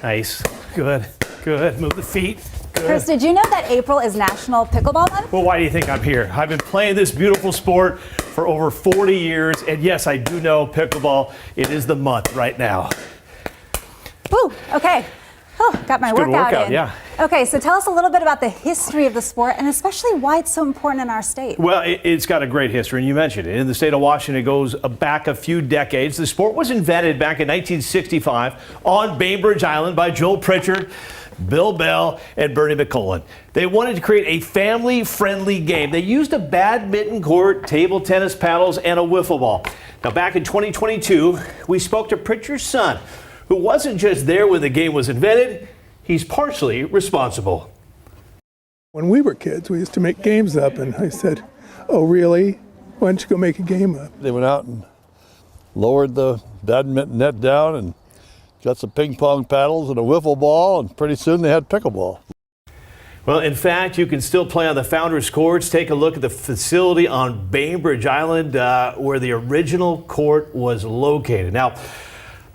Nice. Good. Good. Move the feet. Good. Chris, did you know that April is National Pickleball Month? Well, why do you think I'm here? I've been playing this beautiful sport for over 40 years, and yes, I do know pickleball. It is the month right now. Woo, okay. Oh, got my workout in. Yeah. Okay, so tell us a little bit about the history of the sport and especially why it's so important in our state. Well, it's got a great history, and you mentioned it. In the state of Washington, it goes back a few decades. The sport was invented back in 1965 on Bainbridge Island by Joel Pritchard, Bill Bell, and Bernie McCullen. They wanted to create a family-friendly game. They used a badminton court, table tennis paddles, and a wiffle ball. Now, back in 2022, we spoke to Pritchard's son, who wasn't just there when the game was invented, he's partially responsible. When we were kids, we used to make games up, and I said, "Oh, really? Why don't you go make a game up?" They went out and lowered the badminton net down and got some ping pong paddles and a wiffle ball, and pretty soon they had pickleball. Well, in fact, you can still play on the Founders Courts. Take a look at the facility on Bainbridge Island where the original court was located. Now,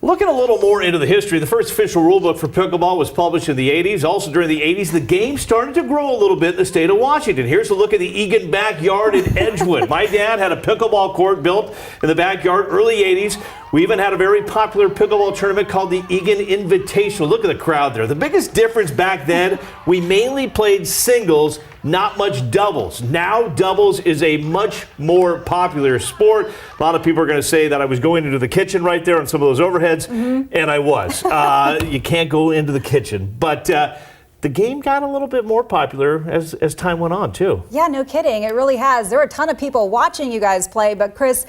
looking a little more into the history, the first official rule book for pickleball was published in the 80s. Also during the 80s, the game started to grow a little bit in the state of Washington. Here's a look at the Egan backyard in Edgewood. My dad had a pickleball court built in the backyard, early 80s. We even had a very popular pickleball tournament called the Egan Invitational. Look at the crowd there. The biggest difference back then, we mainly played singles, not much doubles. Now doubles is a much more popular sport. A lot of people are going to say that I was going into the kitchen right there on some of those overheads, and I was. You can't go into the kitchen. But the game got a little bit more popular as time went on, too. Yeah, no kidding. It really has. There are a ton of people watching you guys play, but Chris,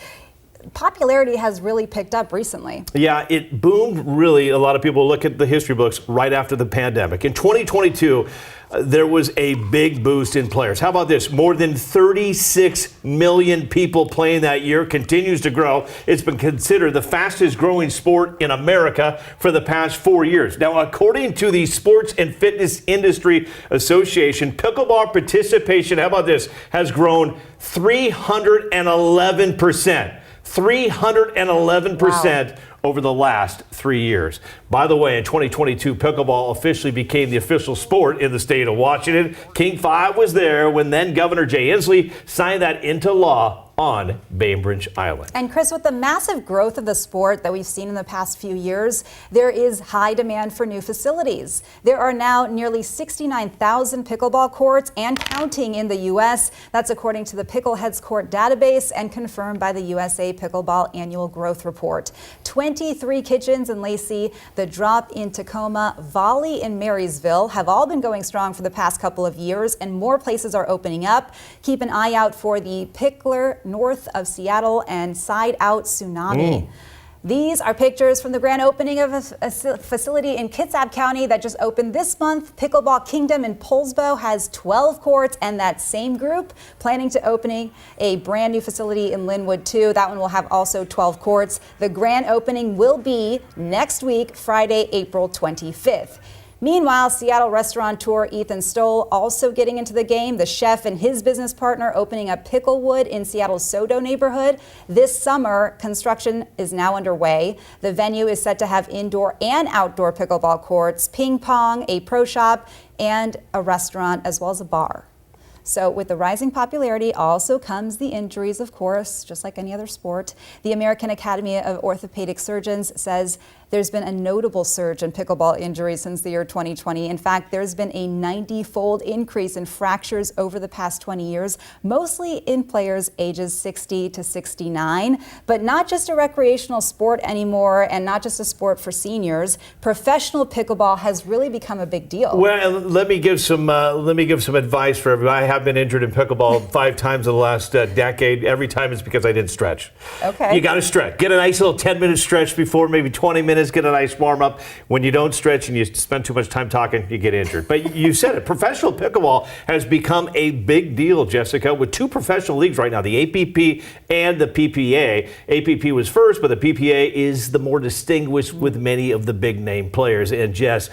popularity has really picked up recently. Yeah, it boomed really. A lot of people look at the history books right after the pandemic. In 2022, there was a big boost in players. How about this? More than 36 million people playing that year, continues to grow. It's been considered the fastest growing sport in America for the past 4 years. Now, according to the Sports and Fitness Industry Association, pickleball participation, how about this, has grown 311%. 311% over the last 3 years. By the way, in 2022, pickleball officially became the official sport in the state of Washington. King 5 was there when then Governor Jay Inslee signed that into law on Bainbridge Island. And Chris, with the massive growth of the sport that we've seen in the past few years, there is high demand for new facilities. There are now nearly 69,000 pickleball courts and counting in the U.S. That's according to the Pickleheads Court database and confirmed by the USA Pickleball Annual Growth Report. 23 kitchens in Lacey, the Drop in Tacoma, Volley in Marysville have all been going strong for the past couple of years, and more places are opening up. Keep an eye out for the Pickler north of Seattle and Side Out Tsunami. These are pictures from the grand opening of a facility in Kitsap County that just opened this month. Pickleball Kingdom in Poulsbo has 12 courts, and that same group planning to opening a brand new facility in Linwood too. That one will have also 12 courts. The grand opening will be next week, Friday, April 25th. Meanwhile, Seattle restaurateur Ethan Stoll also getting into the game. The chef and his business partner opening up Picklewood in Seattle's Sodo neighborhood. This summer, construction is now underway. The venue is set to have indoor and outdoor pickleball courts, ping pong, a pro shop, and a restaurant, as well as a bar. So with the rising popularity also comes the injuries, of course, just like any other sport. The American Academy of Orthopedic Surgeons says there's been a notable surge in pickleball injuries since the year 2020. In fact, there's been a 90-fold increase in fractures over the past 20 years, mostly in players ages 60 to 69. But not just a recreational sport anymore, and not just a sport for seniors. Professional pickleball has really become a big deal. Well, let me give some advice for everybody. I have been injured in pickleball 5 times in the last decade. Every time it's because I didn't stretch. Okay. You got to stretch. Get a nice little 10-minute stretch before, maybe 20 minutes. Get a nice warm up. When you don't stretch and you spend too much time talking, you get injured. But you said it. Professional pickleball has become a big deal, Jessica, with 2 professional leagues right now, the APP and the PPA. APP was first, but the PPA is the more distinguished with many of the big name players. And Jess,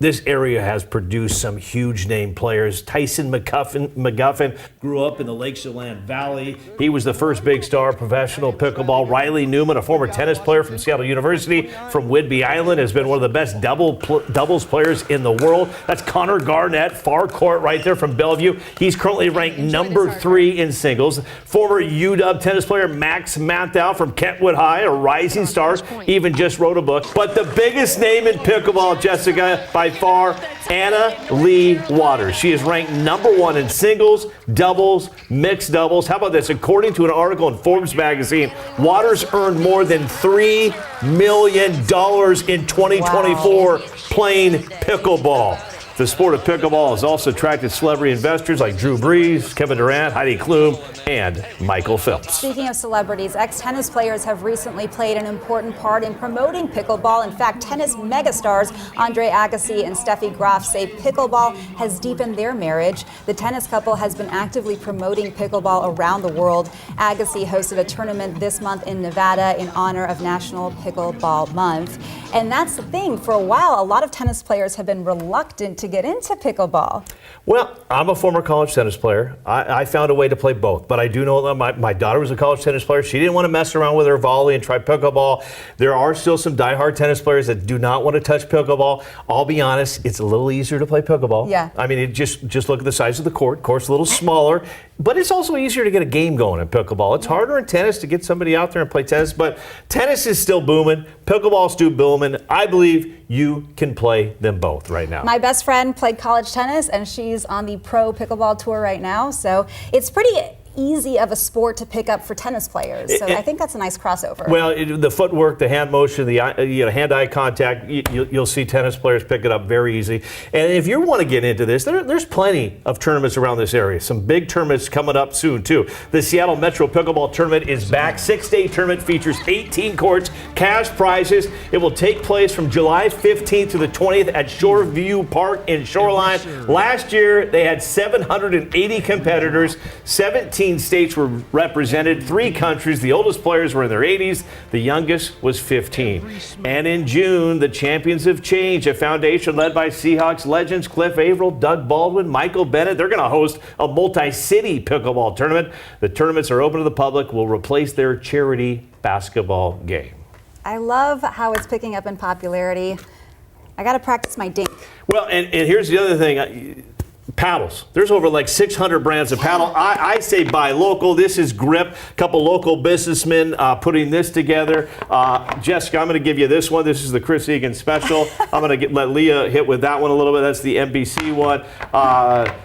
This area has produced some huge name players. Tyson McGuffin grew up in the Lake Chelan Valley. He was the first big star professional pickleball. Riley Newman, a former tennis player from Seattle University from Whidbey Island, has been one of the best doubles players in the world. That's Connor Garnett, far court right there from Bellevue. He's currently ranked number 3 in singles. Former UW tennis player Max Mathau from Kentwood High, a rising star, even just wrote a book. But the biggest name in pickleball, Jessica, by far, Anna Lee Waters. She is ranked number 1 in singles, doubles, mixed doubles. How about this? According to an article in Forbes magazine, Waters earned more than $3 million in 2024 playing pickleball. The sport of pickleball has also attracted celebrity investors like Drew Brees, Kevin Durant, Heidi Klum, and Michael Phelps. Speaking of celebrities, ex-tennis players have recently played an important part in promoting pickleball. In fact, tennis megastars Andre Agassi and Steffi Graf say pickleball has deepened their marriage. The tennis couple has been actively promoting pickleball around the world. Agassi hosted a tournament this month in Nevada in honor of National Pickleball Month. And that's the thing. For a while, a lot of tennis players have been reluctant to get into pickleball. Well, I'm a former college tennis player. I found a way to play both, but I do know that my daughter was a college tennis player. She didn't want to mess around with her volley and try pickleball. There are still some diehard tennis players that do not want to touch pickleball. I'll be honest, it's a little easier to play pickleball. Yeah. I mean, just look at the size of the court. Court's a little smaller, but it's also easier to get a game going in pickleball. It's harder in tennis to get somebody out there and play tennis, but tennis is still booming. Pickleball's still booming. I believe you can play them both right now. My best friend played college tennis, and she's on the pro pickleball tour right now. So it's pretty easy of a sport to pick up for tennis players. So I think that's a nice crossover. Well, the footwork, the hand motion, the hand-eye contact, you'll see tennis players pick it up very easy. And if you want to get into this, there's plenty of tournaments around this area. Some big tournaments coming up soon, too. The Seattle Metro Pickleball Tournament is back. 6-day tournament features 18 courts, cash prizes. It will take place from July 15th to the 20th at Shoreview Park in Shoreline. Last year, they had 780 competitors. 17 states were represented, 3 countries. The oldest players were in their 80s. The youngest was 15. And in June, the Champions of Change, a foundation led by Seahawks legends Cliff Averill, Doug Baldwin, Michael Bennett. They're going to host a multi-city pickleball tournament. The tournaments are open to the public, will replace their charity basketball game. I love how it's picking up in popularity. I got to practice my dink. Well, and here's the other thing. Paddles. There's over like 600 brands of paddle. I say buy local. This is Grip. A couple local businessmen putting this together. Jessica, I'm going to give you this one. This is the Chris Egan special. I'm going to let Leah hit with that one a little bit. That's the NBC one.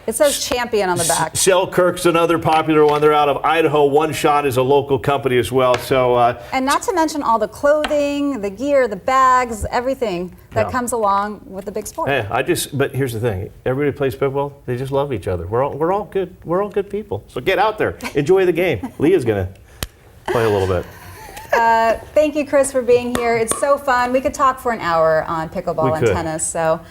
It says champion on the back. Shellkirk's another popular one. They're out of Idaho. One Shot is a local company as well. So, and not to mention all the clothing, the gear, the bags, everything that comes along with the big sport. Hey, but here's the thing. Everybody plays pickleball. They just love each other. We're all good. We're all good people. So get out there. Enjoy the game. Leah's going to play a little bit. Thank you, Chris, for being here. It's so fun. We could talk for an hour on pickleball and tennis. So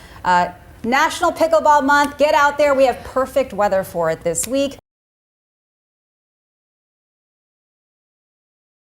National Pickleball Month. Get out there. We have perfect weather for it this week.